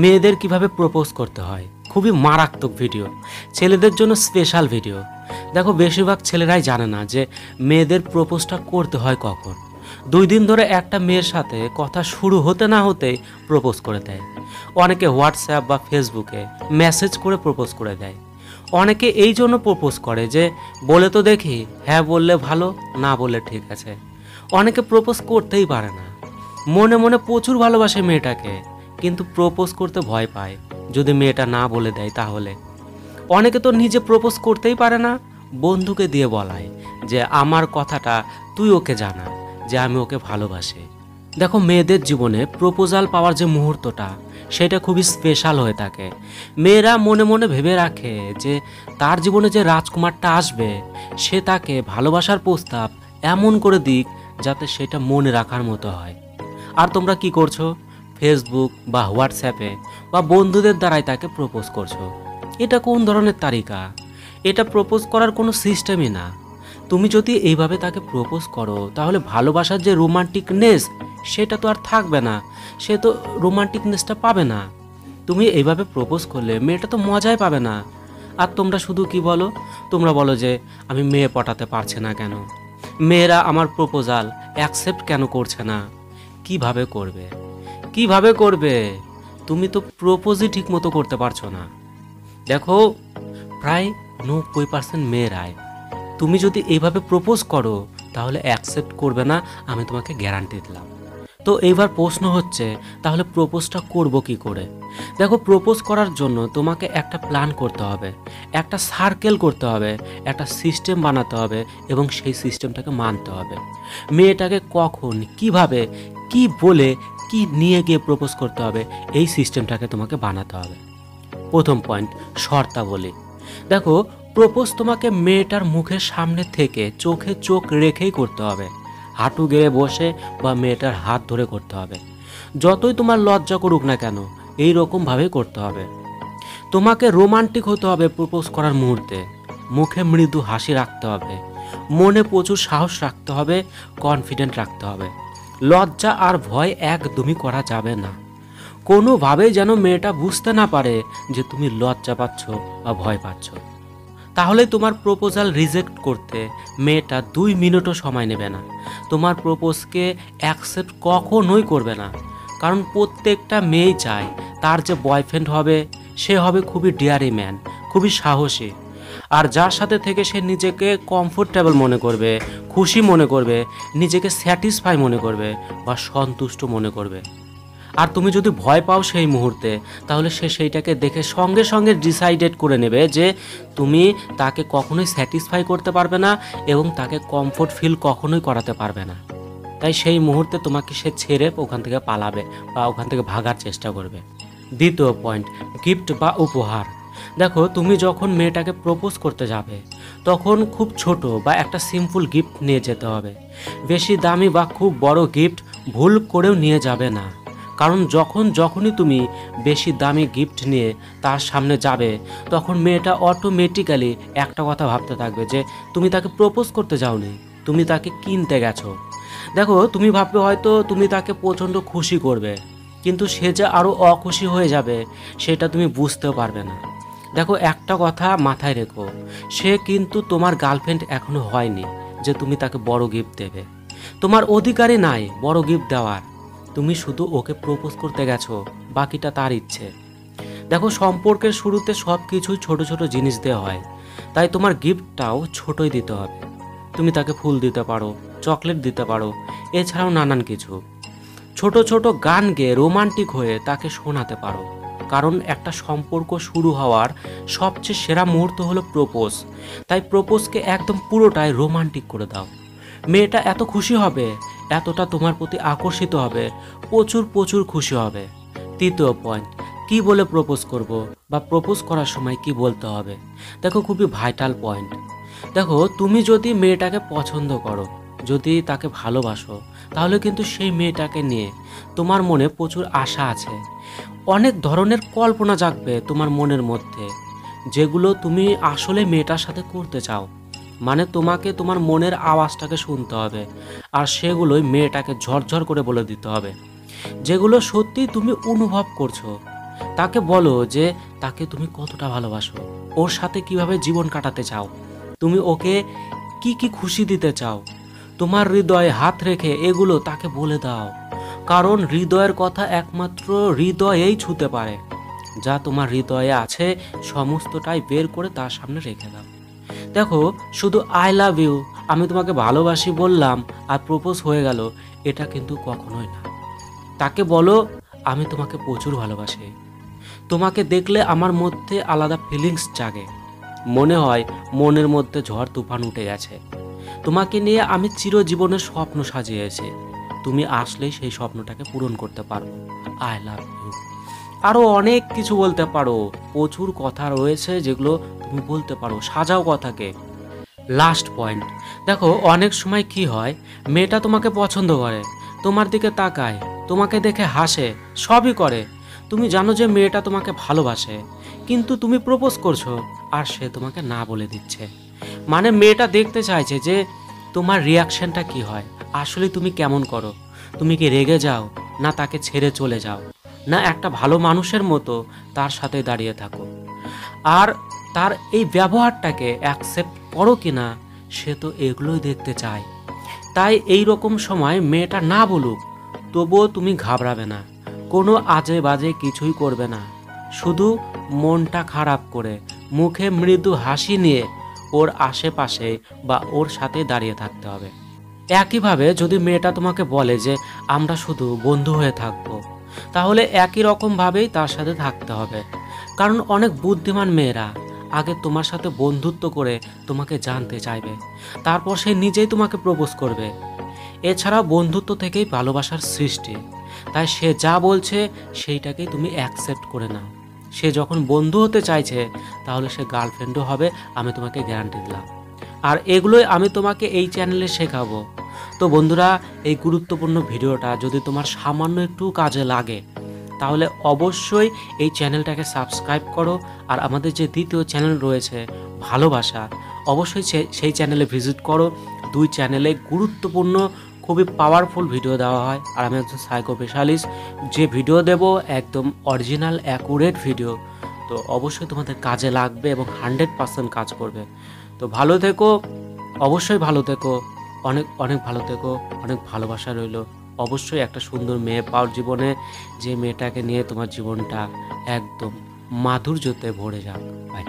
মেয়েদের কিভাবে প্রপোজ করতে হয়, খুবই মারাত্মক ভিডিও, ছেলেদের জন্য স্পেশাল ভিডিও। দেখো, বেশিরভাগ ছেলেরাই জানে না যে মেয়েদের প্রপোজটা করতে হয় কখন। 2 দিন ধরে একটা মেয়ের সাথে কথা শুরু হতে না হতেই প্রপোজ করে দেয়। অনেকে হোয়াটসঅ্যাপ বা ফেসবুকে মেসেজ করে প্রপোজ করে দেয়। অনেকে এই জন্য প্রপোজ করে যে বলে তো দেখি, হ্যাঁ বললে ভালো, না বললে ঠিক আছে। অনেকে প্রপোজ করতেই পারে না, মনে মনে প্রচুর ভালোবাসে মেয়েটাকে, কিন্তু প্রপোজ করতে ভয় পায় যদি মেয়েটা না বলে দেয় তাহলে। অনেকে তো নিজে প্রপোজ করতেই পারে না, বন্ধুকে দিয়ে বলায় যে আমার কথাটা তুই ওকে জানা যে আমি ওকে ভালোবাসি। দেখো, মেয়েদের জীবনে প্রপোজাল পাওয়ার যে মুহূর্তটা, সেটা খুবই স্পেশাল হয়ে থাকে। মেয়েরা মনে মনে ভেবে রাখে যে তার জীবনে যে রাজকুমারটা আসবে, সে তাকে ভালোবাসার প্রস্তাব এমন করে দিক যাতে সেটা মনে রাখার মতো হয়। আর তোমরা কি করছো? ফেসবুক বা হোয়াটসঅ্যাপে বা বন্ধুদের দ্বারাই তাকে প্রপোজ করছো। এটা কোন ধরনের তালিকা? এটা প্রপোজ করার কোনো সিস্টেমই না। তুমি যদি এইভাবে তাকে প্রপোজ করো, তাহলে ভালোবাসার যে রোমান্টিকনেস, সেটা তো আর থাকবে না। সে তো রোমান্টিকনেসটা পাবে না। তুমি এইভাবে প্রপোজ করলে মেয়েটা তো মজাই পাবে না। আর তোমরা শুধু কি বলো? তোমরা বলো যে আমি মেয়ে পটাতে পারছি না কেন, মেয়েরা আমার প্রপোজাল অ্যাকসেপ্ট কেন করছে না। কিভাবে করবে? কিভাবে করবে? তুমি তো প্রপোজই ঠিক মতো করতে পারছো না। দেখো, প্রায় 90% মেয়েরাই তুমি যদি এইভাবে প্রপোজ করো তাহলে অ্যাকসেপ্ট করবে না, আমি তোমাকে গ্যারান্টি দিলাম। তো এইবার প্রশ্ন হচ্ছে, তাহলে প্রপোজটা করব কি করে? দেখো, প্রপোজ করার জন্য তোমাকে একটা প্ল্যান করতে হবে, একটা সার্কেল করতে হবে, একটা সিস্টেম বানাতে হবে এবং সেই সিস্টেমটাকে মানতে হবে। মেয়েটাকে কখন, কিভাবে, কি বলে, কি নিয়ে গিয়ে প্রপোজ করতে হবে, এই সিস্টেমটাকে তোমাকে বানাতে হবে। প্রথম পয়েন্ট, শর্তাবলী। দেখো, প্রপোজ তোমাকে মেয়েটার মুখের সামনে থেকে চোখে চোখ রেখেই করতে হবে। হাঁটু গেড়ে বসে বা মেয়েটার হাত ধরে করতে হবে। যতই তোমার লজ্জা করুক না কেন, এই রকমভাবেই করতে হবে। তোমাকে রোমান্টিক হতে হবে প্রপোজ করার মুহূর্তে। মুখে মৃদু হাসি রাখতে হবে, মনে প্রচুর সাহস রাখতে হবে, কনফিডেন্ট রাখতে হবে। লজ্জা আর ভয় একদমই করা যাবে না। কোনোভাবেই যেন মেয়েটা বুঝতে না পারে যে তুমি লজ্জা পাচ্ছ বা ভয় পাচ্ছ। তাহলে তোমার প্রপোজাল রিজেক্ট করতে মেয়েটা 2 মিনিটও সময় নেবে না। তোমার প্রপোজকে অ্যাকসেপ্ট কখনোই করবে না। কারণ প্রত্যেকটা মেয়েই চায় তার যে বয়ফ্রেন্ড হবে, সে হবে খুবই ডেয়ারি ম্যান, খুবই সাহসী, আর যার সাথে থেকে সে নিজেকে কমফোর্টেবল মনে করবে, খুশি মনে করবে, নিজেকে স্যাটিসফাই মনে করবে বা সন্তুষ্ট মনে করবে। আর তুমি যদি ভয় পাও সেই মুহূর্তে, তাহলে সে সেইটাকে দেখে সঙ্গে সঙ্গে ডিসাইডেড করে নেবে যে তুমি তাকে কখনোই স্যাটিসফাই করতে পারবে না এবং তাকে কমফোর্ট ফিল কখনোই করাতে পারবে না। তাই সেই মুহূর্তে তোমাকে সে ছেড়ে ওখান থেকে পালাবে বা ওখান থেকে ভাগার চেষ্টা করবে। দ্বিতীয় পয়েন্ট, গিফট বা উপহার। দেখো, তুমি যখন মেয়েটাকে প্রপোজ করতে যাবে, তখন খুব ছোট বা একটা সিম্পল গিফট নিয়ে যেতে হবে। বেশি দামি বা খুব বড় গিফট ভুল করেও নিয়ে যাবে না। কারণ যখনই তুমি বেশি দামি গিফট নিয়ে তার সামনে যাবে, তখন মেয়েটা অটোমেটিক্যালি একটা কথা ভাবতে থাকবে যে তুমি তাকে প্রপোজ করতে যাওনি, তুমি তাকে কিনতে গেছো। দেখো, তুমি ভাববে হয়তো তুমি তাকে প্রচণ্ড খুশি করবে, কিন্তু সে যে আরও অখুশি হয়ে যাবে সেটা তুমি বুঝতেও পারবে না। দেখো, একটা কথা মাথায় রেখো, সে কিন্তু তোমার গার্লফ্রেন্ড এখনো হয়নি যে তুমি তাকে বড় গিফট দেবে। তোমার অধিকারই নাই বড় গিফট দেওয়ার। তুমি শুধু ওকে প্রপোজ করতে গেছো, বাকিটা তার ইচ্ছে। দেখো, সম্পর্কের শুরুতে সব কিছুই ছোট ছোট জিনিস দেওয়া হয়, তাই তোমার গিফটটাও ছোটই দিতে হবে। তুমি তাকে ফুল দিতে পারো, চকলেট দিতে পারো, এছাড়াও নানান কিছু। ছোট ছোট গান গেয়ে রোমান্টিক হয়ে তাকে শোনাতে পারো। কারণ একটা সম্পর্ক শুরু হওয়ার সবচেয়ে সেরা মুহূর্ত হলো প্রপোজ। তাই প্রপোজকে একদম পুরোটাই রোমান্টিক করে দাও। মেয়েটা এত খুশি হবে, এতটা তোমার প্রতি আকর্ষিত হবে, প্রচুর প্রচুর খুশি হবে। তৃতীয় পয়েন্ট, কি বলে প্রপোজ করব বা প্রপোজ করার সময় কি বলতে হবে। দেখো, খুবই ভাইটাল পয়েন্ট। দেখো, তুমি যদি মেয়েটাকে পছন্দ করো, যদি তাকে ভালোবাসো, তাহলে কিন্তু সেই মেয়েটাকে নিয়ে তোমার মনে প্রচুর আশা আছে। অনেক ধরনের কল্পনা জাগবে তোমার মনের মধ্যে, যেগুলো তুমি আসলে মেয়েটার সাথে করতে চাও। মানে তোমাকে তোমার মনের আওয়াজটাকে শুনতে হবে, আর সেগুলোই মেয়েটাকে ঝরঝর করে বলে দিতে হবে, যেগুলো সত্যি তুমি অনুভব করছো। তাকে বলো যে তাকে তুমি কতটা ভালোবাসো, ওর সাথে কিভাবে জীবন কাটাতে চাও, তুমি ওকে কি কি খুশি দিতে চাও। তোমার হৃদয়ে হাত রেখে এগুলো তাকে বলে দাও, কারণ হৃদয়ের কথা একমাত্র হৃদয়েই ছুঁতে পারে। যা তোমার হৃদয়ে আছে সমস্তটাই বের করে তার সামনে রেখে দাও। দেখো, শুধু আই লাভ ইউ, আমি তোমাকে ভালোবাসি বললাম আর প্রপোজ হয়ে গেল, এটা কিন্তু কখনোই না। তাকে বলো আমি তোমাকে প্রচুর ভালোবাসি, তোমাকে দেখলে আমার মধ্যে আলাদা ফিলিংস জাগে, মনে হয় মনের মধ্যে ঝড় তুফান উঠে গেছে। তোমাকে নিয়ে আমি চিরজীবনের স্বপ্ন সাজিয়েছি, তুমি আসলেই সেই স্বপ্নটাকে পূরণ করতে পারবো। I love you. আরও অনেক কিছু বলতে পারো, প্রচুর কথা রয়েছে যেগুলো তুমি বলতে পারো, সাজাও কথাকে। লাস্ট পয়েন্ট, দেখো অনেক সময় কি হয়, মেয়েটা তোমাকে পছন্দ করে, তোমার দিকে তাকায়, তোমাকে দেখে হাসে, সবই করে, তুমি জানো যে মেয়েটা তোমাকে ভালোবাসে, কিন্তু তুমি প্রপোজ করছো আর সে তোমাকে না বলে দিচ্ছে। মানে মেয়েটা দেখতে চাইছে যে তোমার রিয়াকশনটা কি হয়, আসলে তুমি কেমন করো, তুমি কি রেগে যাও, না তাকে ছেড়ে চলে যাও, না একটা ভালো মানুষের মতো তার সাথে দাঁড়িয়ে থাকো। আর তার এই ব্যবহারটাকে অ্যাকসেপ্ট করো কি না, সে তো এগুলোই দেখতে চায়। তাই এই রকম সময় মেয়েটা না বলুক, তবুও তুমি ঘাবড়াবে না, কোনো আজে বাজে কিছুই করবে না, শুধু মনটা খারাপ করে মুখে মৃদু হাসি নিয়ে ওর আশেপাশে বা ওর সাথে দাঁড়িয়ে থাকতে হবে। একইভাবে যদি মেয়েটা তোমাকে বলে যে আমরা শুধু বন্ধু হয়ে থাকবো, তাহলে একই রকমভাবেই তার সাথে থাকতে হবে। কারণ অনেক বুদ্ধিমান মেয়েরা আগে তোমার সাথে বন্ধুত্ব করে তোমাকে জানতে চাইবে, তারপর সে নিজেই তোমাকে প্রপোজ করবে। এছাড়া বন্ধুত্ব থেকেই ভালোবাসার সৃষ্টি, তাই সে যা বলছে সেইটাকেই তুমি অ্যাকসেপ্ট করে নাও। সে যখন বন্ধু হতে চাইছে তাহলে সে গার্লফ্রেন্ডও হবে, আমি তোমাকে গ্যারান্টি দিলাম। আর এগুলোই আমি তোমাকে এই চ্যানেলে শেখাবো। তো বন্ধুরা, এই গুরুত্বপূর্ণ ভিডিওটা যদি তোমার সামান্য একটু কাজে লাগে তাহলে অবশ্যই এই চ্যানেলটাকে সাবস্ক্রাইব করো। আর আমাদের যে দ্বিতীয় চ্যানেল রয়েছে ভালোবাসা, অবশ্যই সেই চ্যানেলে ভিজিট করো। দুই চ্যানেলে গুরুত্বপূর্ণ খুবই পাওয়ারফুল ভিডিও দেওয়া হয়। আর আমি একজন সাইকো স্পেশালিস্ট, যে ভিডিও দেব একদম অরিজিনাল অ্যাকুরেট ভিডিও। তো অবশ্যই তোমাদের কাজে লাগবে এবং 100% কাজ করবে। তো ভালো থেকো, অবশ্যই ভালো থেকো, অনেক অনেক ভালো থেকো, অনেক ভালোবাসা রইল। অবশ্যই একটা সুন্দর মেয়ে পাও জীবনে, যে মেয়েটাকে নিয়ে তোমার জীবনটা একদম মাধুর্যতে ভরে যাক। বাই।